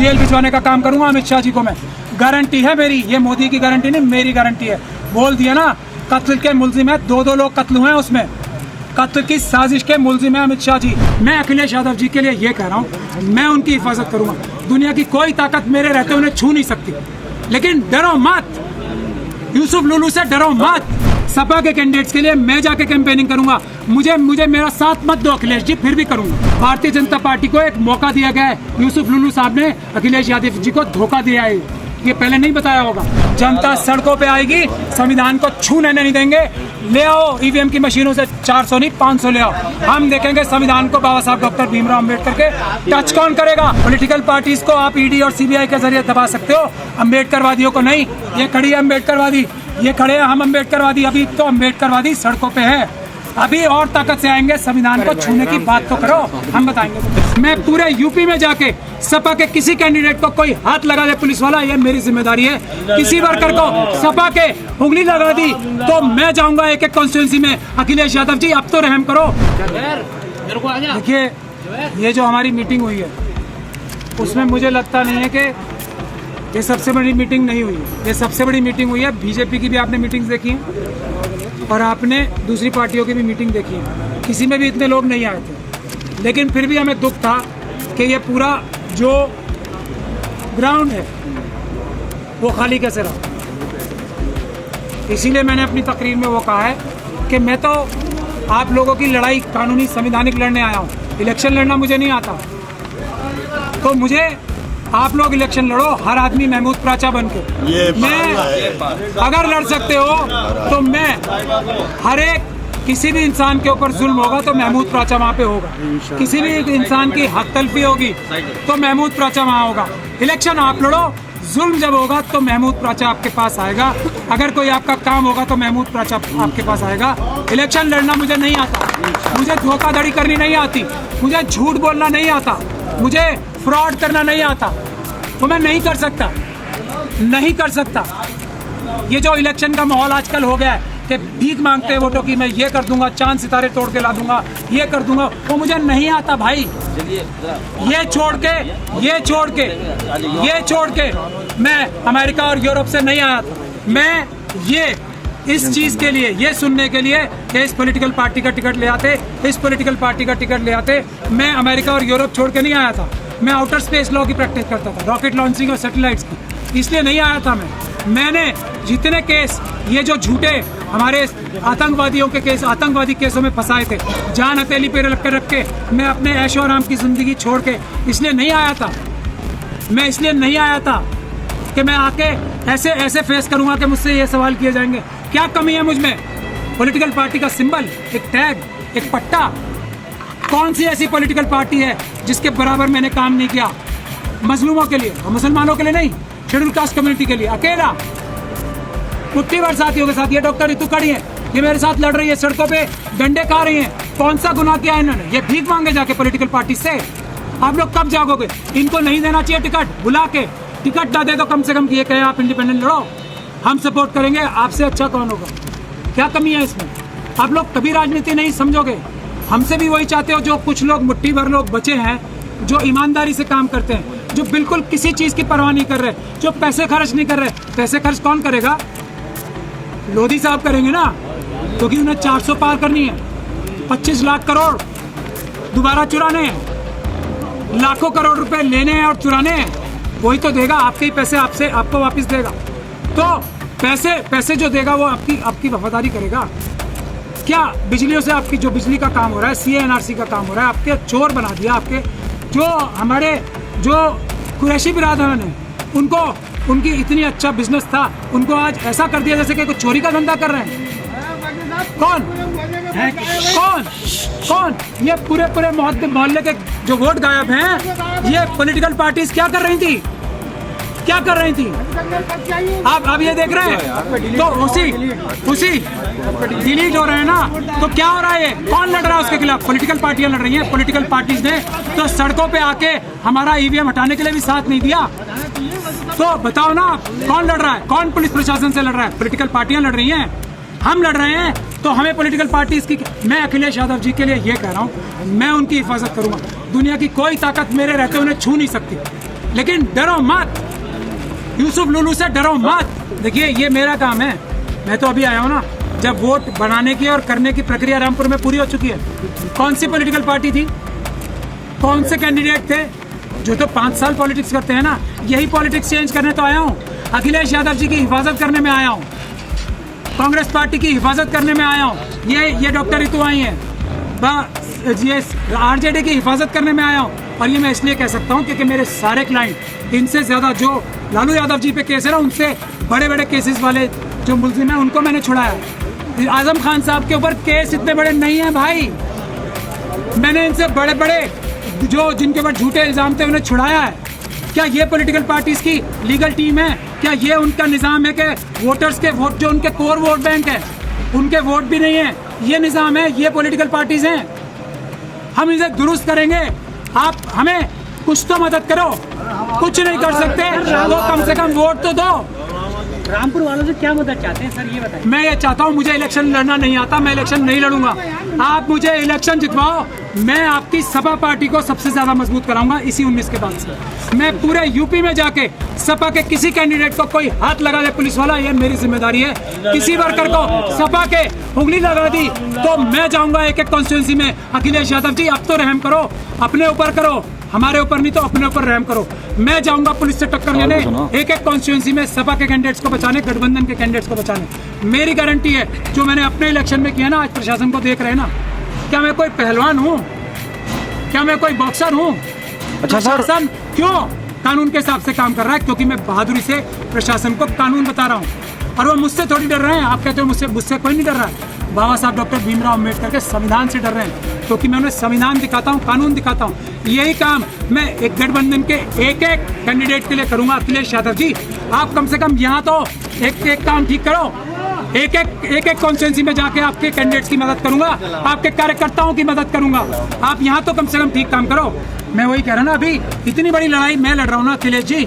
Jail भिजवाने का काम करूंगा अमित शाह जी को मैं। गारंटी है मेरी, ये मोदी की गारंटी नहीं, मेरी गारंटी है। बोल दिया ना, कत्ल के मुलजिम है, दो लोग कत्ल हुए हैं उसमें, कत्ल की साजिश के मुलजिम है अमित शाह जी। मैं अखिलेश यादव जी के लिए ये कह रहा हूँ, मैं उनकी हिफाजत करूंगा। दुनिया की कोई ताकत मेरे रहते उन्हें छू नहीं सकती, लेकिन डरो मत, यूसुफ लुलू से डरो मत। सपा के कैंडिडेट्स के लिए मैं जाके कैंपेनिंग करूंगा। मुझे मेरा साथ मत दो अखिलेश जी, फिर भी करूंगा। भारतीय जनता पार्टी को एक मौका दिया गया है। यूसुफ लुलू साहब ने अखिलेश यादव जी को धोखा दिया है, ये पहले नहीं बताया होगा। जनता सड़कों पे आएगी, संविधान को छूने नहीं देंगे। ले आओ ईवीएम की मशीनों से 400 नहीं 500 ले आओ, हम देखेंगे संविधान को बाबा साहब डॉक्टर भीमराव अम्बेडकर के टच कौन करेगा। पॉलिटिकल पार्टीज को आप ईडी और सीबीआई के जरिए दबा सकते हो, अम्बेडकरवादियों को नहीं। ये खड़ी है अम्बेडकरवादी, ये खड़े हैं हम अम्बेडकरवादी। अभी तो अम्बेडकरवादी सड़कों पे है, अभी और ताकत से आएंगे। संविधान को छूने की बात तो करो, हम बताएंगे। मैं पूरे यूपी में जाके सपा के किसी कैंडिडेट को कोई हाथ लगा दे पुलिस वाला, ये मेरी जिम्मेदारी है। किसी वर्कर को सपा के उंगली लगा दी तो मैं जाऊंगा एक कॉन्स्टिट्यूंसी में। अखिलेश यादव जी अब तो रहम करो। देखिए, ये जो हमारी मीटिंग हुई है उसमें मुझे लगता नहीं है कि ये सबसे बड़ी मीटिंग नहीं हुई है। ये सबसे बड़ी मीटिंग हुई है। बीजेपी की भी आपने मीटिंग्स देखी हैं और आपने दूसरी पार्टियों की भी मीटिंग देखी है, किसी में भी इतने लोग नहीं आए थे। लेकिन फिर भी हमें दुख था कि ये पूरा जो ग्राउंड है वो खाली कैसे रहा। इसीलिए मैंने अपनी तकरीर में वो कहा है कि मैं तो आप लोगों की लड़ाई कानूनी संवैधानिक लड़ने आया हूँ। इलेक्शन लड़ना मुझे नहीं आता, तो मुझे आप लोग इलेक्शन लड़ो, हर आदमी महमूद प्राचा बन के। मैं अगर लड़ सकते हो तो मैं हर एक किसी भी इंसान के ऊपर जुल्म होगा तो महमूद प्राचा वहाँ पे होगा। किसी भी इंसान की हक तलफी होगी तो महमूद प्राचा वहाँ होगा। इलेक्शन आप लड़ो, जुल्म जब होगा तो महमूद प्राचा आपके पास आएगा। अगर कोई आपका काम होगा तो महमूद प्राचा आपके पास आएगा। इलेक्शन लड़ना मुझे नहीं आता, मुझे धोखाधड़ी करनी नहीं आती, मुझे झूठ बोलना नहीं आता, मुझे फ्रॉड करना नहीं आता, तो मैं नहीं कर सकता, नहीं कर सकता। ये जो इलेक्शन का माहौल आजकल हो गया है कि भीख मांगते हैं वोटों की, मैं ये कर दूंगा, चांद सितारे तोड़ के ला दूंगा, ये कर दूंगा, वो मुझे नहीं आता भाई। ये छोड़ के मैं अमेरिका और यूरोप से नहीं आया था। मैं ये इस चीज के लिए, ये सुनने के लिए कि इस पॉलिटिकल पार्टी का टिकट ले आते, इस पॉलिटिकल पार्टी का टिकट ले आते। मैं अमेरिका और यूरोप छोड़ के नहीं आया था। मैं आउटर स्पेस लॉ की प्रैक्टिस करता था, रॉकेट लॉन्चिंग और सैटेलाइट्स की, इसलिए नहीं आया था मैंने जितने केस ये जो झूठे हमारे आतंकवादियों के केस, आतंकवादी केसों में फंसाए थे, जान हथेली पे रख के मैं अपने ऐशो आराम की जिंदगी छोड़ के इसलिए नहीं आया था। मैं इसलिए नहीं आया था कि मैं आके ऐसे फेस करूंगा कि मुझसे ये सवाल किए जाएंगे क्या कमी है मुझ में। पॉलिटिकल पार्टी का सिंबल, एक टैग, एक पट्टा, कौन सी ऐसी पॉलिटिकल पार्टी है जिसके बराबर मैंने काम नहीं किया मजलूमों के लिए और मुसलमानों के लिए नहीं, शेड्यूल कास्ट कम्युनिटी के लिए अकेला मुट्ठी भर साथियों के साथ। ये डॉक्टर रितु खड़ी है, ये मेरे साथ लड़ रही है, सड़कों पे डंडे खा रही हैं। कौन सा गुनाह किया है इन्होंने? ये भीख मांगे जाके पॉलिटिकल पार्टी से। आप लोग कब जागोगे? इनको नहीं देना चाहिए टिकट, बुला के टिकट ना दे तो कम से कम ये कहे आप इंडिपेंडेंट लड़ो, हम सपोर्ट करेंगे। आपसे अच्छा कौन होगा? क्या कमी है इसमें? आप लोग कभी राजनीति नहीं समझोगे। हमसे भी वही चाहते हो जो कुछ लोग, मुट्ठी भर लोग बचे हैं जो ईमानदारी से काम करते हैं, जो बिल्कुल किसी चीज की परवाह नहीं कर रहे, जो पैसे खर्च नहीं कर रहे। पैसे खर्च कौन करेगा? लोधी साहब करेंगे ना, क्योंकि उन्हें 400 पार करनी है। 25 लाख करोड़ दोबारा चुराने हैं, लाखों करोड़ रुपए लेने हैं और चुराने हैं। वही तो देगा, आपके ही पैसे आपको वापस देगा। तो पैसे जो देगा वो आपकी वफादारी करेगा क्या? बिजलियों से आपकी जो बिजली का काम हो रहा है, CA/NRC का काम हो रहा है, आपके चोर बना दिया। आपके जो हमारे जो कुरैशी बिरादरान है उनको, उनकी इतनी अच्छा बिजनेस था, उनको आज ऐसा कर दिया जैसे कि कुछ चोरी का धंधा कर रहे हैं। कौन? ये पूरे मोहल्ले के जो वोट गायब हैं, ये पॉलिटिकल पार्टीज क्या कर रही थी? आप ये देख रहे हैं, तो उसी डिलीट हो रहे हैं ना। तो क्या हो रहा है? कौन लड़ रहा है उसके खिलाफ? पॉलिटिकल पार्टियां लड़ रही हैं। पॉलिटिकल पार्टीज ने तो सड़कों पे आके हमारा ईवीएम हटाने के लिए भी साथ नहीं दिया। तो बताओ ना, कौन लड़ रहा है? कौन पुलिस प्रशासन से लड़ रहा है? पॉलिटिकल पार्टियां लड़ रही हैं, हम लड़ रहे हैं। तो हमें पॉलिटिकल पार्टीज की, मैं अखिलेश यादव जी के लिए ये कह रहा हूँ, मैं उनकी हिफाजत करूंगा। दुनिया की कोई ताकत मेरे रहते उन्हें छू नहीं सकती। लेकिन डरो मत, यूसुफ लुलू से डरो मत। देखिए ये मेरा काम है, मैं तो अभी आया हूँ ना, जब वोट बनाने की और करने की प्रक्रिया रामपुर में पूरी हो चुकी है। कौन सी पॉलिटिकल पार्टी थी, कौन से कैंडिडेट थे, जो तो 5 साल पॉलिटिक्स करते हैं ना, यही पॉलिटिक्स चेंज करने तो आया हूँ। अखिलेश यादव जी की हिफाजत करने में आया हूँ, कांग्रेस पार्टी की हिफाजत करने में आया हूँ। ये डॉक्टर रितु आई हैं, ये आरजेडी की हिफाजत करने में आया हूँ। और ये मैं इसलिए कह सकता हूँ क्योंकि मेरे सारे क्लाइंट, इनसे ज़्यादा जो लालू यादव जी पे केस है ना, उनसे बड़े बड़े केसेस वाले जो मुलजिम हैं उनको मैंने छुड़ाया। आजम खान साहब के ऊपर केस इतने बड़े नहीं हैं भाई, मैंने इनसे बड़े बड़े जो जिनके ऊपर झूठे इल्ज़ाम थे उन्हें छुड़ाया है। क्या ये पॉलिटिकल पार्टीज की लीगल टीम है? क्या ये उनका निज़ाम है कि वोटर्स के वोट जो उनके कोर वोट बैंक है उनके वोट भी नहीं है? ये निज़ाम है, ये पॉलिटिकल पार्टीज हैं। हम इसे दुरुस्त करेंगे, आप हमें कुछ तो मदद करो। कुछ नहीं कर सकते तो कम से कम वोट तो दो। रामपुर वालों से क्या मदद चाहते हैं सर, ये बताइए। मैं ये चाहता हूँ, मुझे इलेक्शन लड़ना नहीं आता, मैं इलेक्शन नहीं लड़ूंगा। आप मुझे इलेक्शन जितवाओ, मैं आपकी सपा पार्टी को सबसे ज्यादा मजबूत कराऊंगा इसी 19 के बाद से। मैं पूरे यूपी में जाके सपा के किसी कैंडिडेट को कोई हाथ लगा दे पुलिस वाला, ये मेरी जिम्मेदारी है। किसी वर्कर को सपा के उंगली लगा दी तो मैं जाऊंगा एक एक कॉन्स्टिट्यूंसी में। अखिलेश यादव जी अब तो रहम करो, अपने ऊपर करो, हमारे ऊपर नहीं तो अपने ऊपर रहम करो। मैं जाऊंगा पुलिस से टक्कर लेने, एक एक कॉन्स्टिट्यूंसी में सपा के कैंडिडेट्स को बचाने, गठबंधन के कैंडिडेट्स को बचाने। मेरी गारंटी है, जो मैंने अपने इलेक्शन में किया ना, आज प्रशासन को देख रहे हैं ना। क्या मैं कोई पहलवान हूँ? क्या मैं कोई बॉक्सर हूँ? अच्छा सर, प्रशासन क्यों कानून के हिसाब से काम कर रहा है? क्योंकि मैं बहादुरी से प्रशासन को कानून बता रहा हूँ और वो मुझसे थोड़ी डर रहे हैं। आप कहते हो मुझसे कोई नहीं डर रहा है। बाबा साहब डॉक्टर भीमराव अम्बेडकर के संविधान से डर रहे हैं, क्योंकि मैं उन्हें संविधान दिखाता हूँ, कानून दिखाता हूँ। यही काम मैं एक गठबंधन के एक एक कैंडिडेट के लिए करूंगा। अखिलेश यादव जी, आप कम से कम यहाँ तो एक काम ठीक करो। एक एक कॉन्स्टिट्यूंसी में जाके आपके कैंडिडेट्स की मदद करूंगा, आपके कार्यकर्ताओं की मदद करूंगा। आप यहाँ तो कम से कम ठीक काम करो। मैं वही कह रहा हूँ ना, अभी इतनी बड़ी लड़ाई मैं लड़ रहा हूँ ना अखिलेश जी।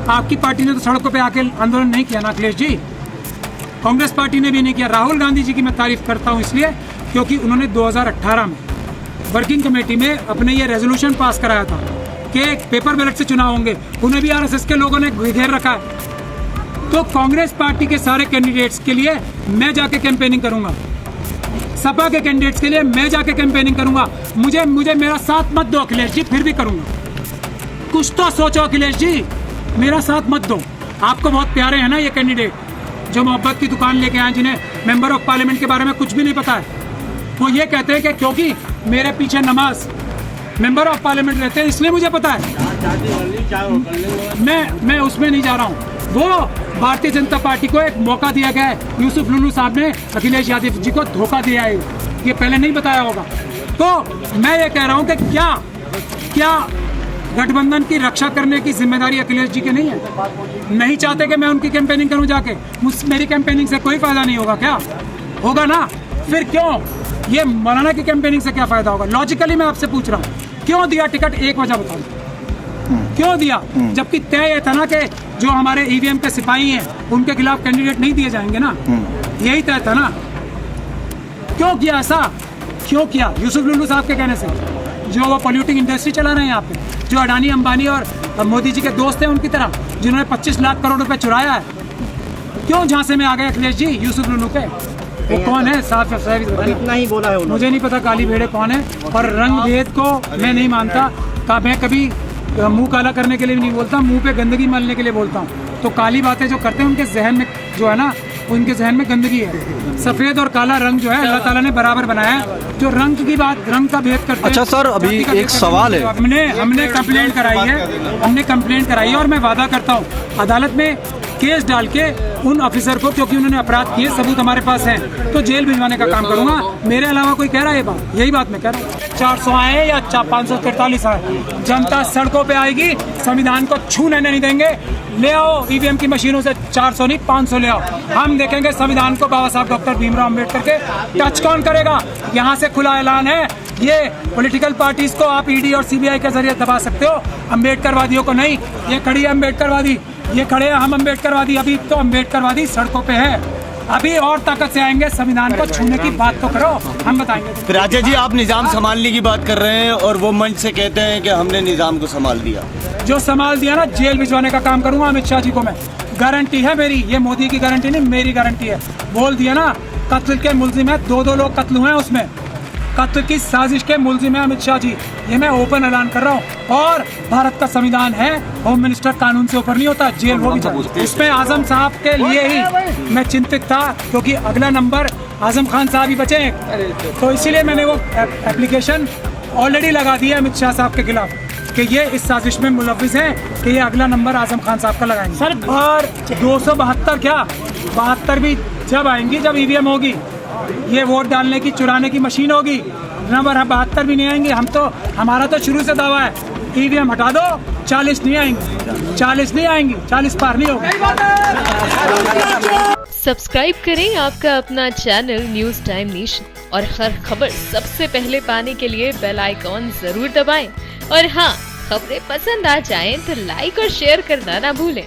आपकी पार्टी ने तो सड़कों पर आके आंदोलन नहीं किया ना अखिलेश जी, कांग्रेस पार्टी ने भी नहीं किया। राहुल गांधी जी की मैं तारीफ करता हूं इसलिए क्योंकि उन्होंने 2018 में वर्किंग कमेटी में अपने ये रेजोल्यूशन पास कराया था कि पेपर बैलेट से चुनाव होंगे। उन्हें भी आरएसएस के लोगों ने घेर रखा है। तो कांग्रेस पार्टी के सारे कैंडिडेट्स के लिए मैं जाके कैंपेनिंग करूंगा, सपा के कैंडिडेट्स के लिए मैं जाके कैंपेनिंग करूंगा। मुझे मेरा साथ मत दो अखिलेश जी, फिर भी करूंगा। कुछ तो सोचो अखिलेश जी, मेरा साथ मत दो। आपको बहुत प्यारे हैं ना ये कैंडिडेट, जो मोहब्बत की दुकान लेके आए, जिन्हें मेंबर ऑफ पार्लियामेंट के बारे में कुछ भी नहीं पता है। वो ये कहते हैं कि क्योंकि मेरे पीछे नमाज मेंबर ऑफ पार्लियामेंट रहते हैं इसलिए मुझे पता है। मैं उसमें नहीं जा रहा हूँ। वो भारतीय जनता पार्टी को एक मौका दिया गया है। यूसुफ लुलू साहब ने अखिलेश यादव जी को धोखा दिया है, ये पहले नहीं बताया होगा। तो मैं ये कह रहा हूँ कि क्या गठबंधन की रक्षा करने की जिम्मेदारी अखिलेश जी की नहीं है? नहीं चाहते कि मैं उनकी कैंपेनिंग करूं जाके? मेरी कैंपेनिंग से कोई फायदा नहीं होगा क्या? होगा ना? फिर क्यों ये मौलाना की कैंपेनिंग से क्या फायदा होगा? लॉजिकली मैं आपसे पूछ रहा हूं, क्यों दिया टिकट? एक वजह बताओ, क्यों दिया? जबकि तय ये था ना कि जो हमारे ईवीएम के सिपाही हैं उनके खिलाफ कैंडिडेट नहीं दिए जाएंगे ना, यही तय था ना। क्यों किया ऐसा? क्यों किया? यूसुफ लुलू साहब के कहने से, जो वो पॉल्यूटिंग इंडस्ट्री चला रहे हैं यहाँ पे, जो अडानी अंबानी और मोदी जी के दोस्त हैं उनकी तरह, जिन्होंने 25 लाख करोड़ रुपए चुराया है। क्यों झांसे में आ गए अखिलेश जी यूसुफ लुलू पे? वो कौन है? साफ इतना ही बोला है मुझे नहीं पता काली भेड़े कौन है। और रंग भेद को मैं नहीं मानता। मैं कभी मुंह काला करने के लिए नहीं बोलता, मुंह पे गंदगी मलने के लिए बोलता हूँ। तो काली बातें जो करते हैं उनके जहन में जो है ना, उनके जहन में गंदगी है। सफेद और काला रंग जो है अल्लाह ताला ने बराबर बनाया है। जो रंग की बात, रंग का भेद करते हैं। अच्छा सर, अभी एक सवाल है। हमने कंप्लेंट कराई है और मैं वादा करता हूँ अदालत में केस डाल के उन ऑफिसर को, क्योंकि उन्होंने अपराध किए, सबूत हमारे पास हैं, तो जेल भिजवाने का काम करूंगा। मेरे अलावा कोई कह रहा है ये बात? यही बात मैं कह रहा हूँ। 400 आए या 543 आए, जनता सड़कों पे आएगी, संविधान को छूने नहीं देंगे। ले आओ ईवीएम की मशीनों से 400 नहीं 500 ले आओ। हम देखेंगे संविधान को बाबा साहब डॉक्टर भीमराव अम्बेडकर के टच कौन करेगा। यहाँ से खुला ऐलान है, ये पॉलिटिकल पार्टीज को आप ईडी और सीबीआई के जरिए दबा सकते हो, अम्बेडकरवादियों को नहीं। ये खड़ी है अम्बेडकरवादी, ये खड़े हैं हम अम्बेडकरवादी। अभी तो अम्बेडकरवादी सड़कों पे है। अभी और ताकत से आएंगे, संविधान को छूने की बात तो करो, हम बताएंगे। फिर राजा जी आप निजाम संभालने की बात कर रहे हैं और वो मंच से कहते हैं कि हमने निजाम को संभाल दिया। जो संभाल दिया ना, जेल भिजवाने का काम करूंगा अमित शाह जी को मैं, गारंटी है मेरी, ये मोदी की गारंटी नहीं मेरी गारंटी है। बोल दिया ना, कत्ल के मुल्जिम है, 2 लोग कत्ल हुए हैं उसमें, कत्ल की साजिश के मुल्जिम है अमित शाह जी, ये मैं ओपन ऐलान कर रहा हूँ। और भारत का संविधान है, होम मिनिस्टर कानून से ऊपर नहीं होता, जेल वो भी जाए। इसमें आजम साहब के लिए ही मैं चिंतित था, क्योंकि अगला नंबर आजम खान साहब ही बचे हैं, तो इसीलिए मैंने वो एप्लीकेशन ऑलरेडी लगा दी है अमित शाह साहब के खिलाफ कि ये इस साजिश में मुलविस हैं कि ये अगला नंबर आजम खान साहब का लगाएंगे। सर और 272 क्या 72 भी जब आएंगी, जब ईवीएम होगी, ये वोट डालने की चुराने की मशीन होगी, नंबर 72 भी नहीं आएंगे। हम तो, हमारा तो शुरू से दावा है, ईवीएम हटा दो, 40 नहीं आएंगी, 40 नहीं आएंगी, 40 पार नहीं होगी। सब्सक्राइब करें आपका अपना चैनल न्यूज टाइम नेशन और हर खबर सबसे पहले पाने के लिए बेल आइकॉन जरूर दबाएं। और हाँ, खबरें पसंद आ जाएं तो लाइक और शेयर करना ना भूलें।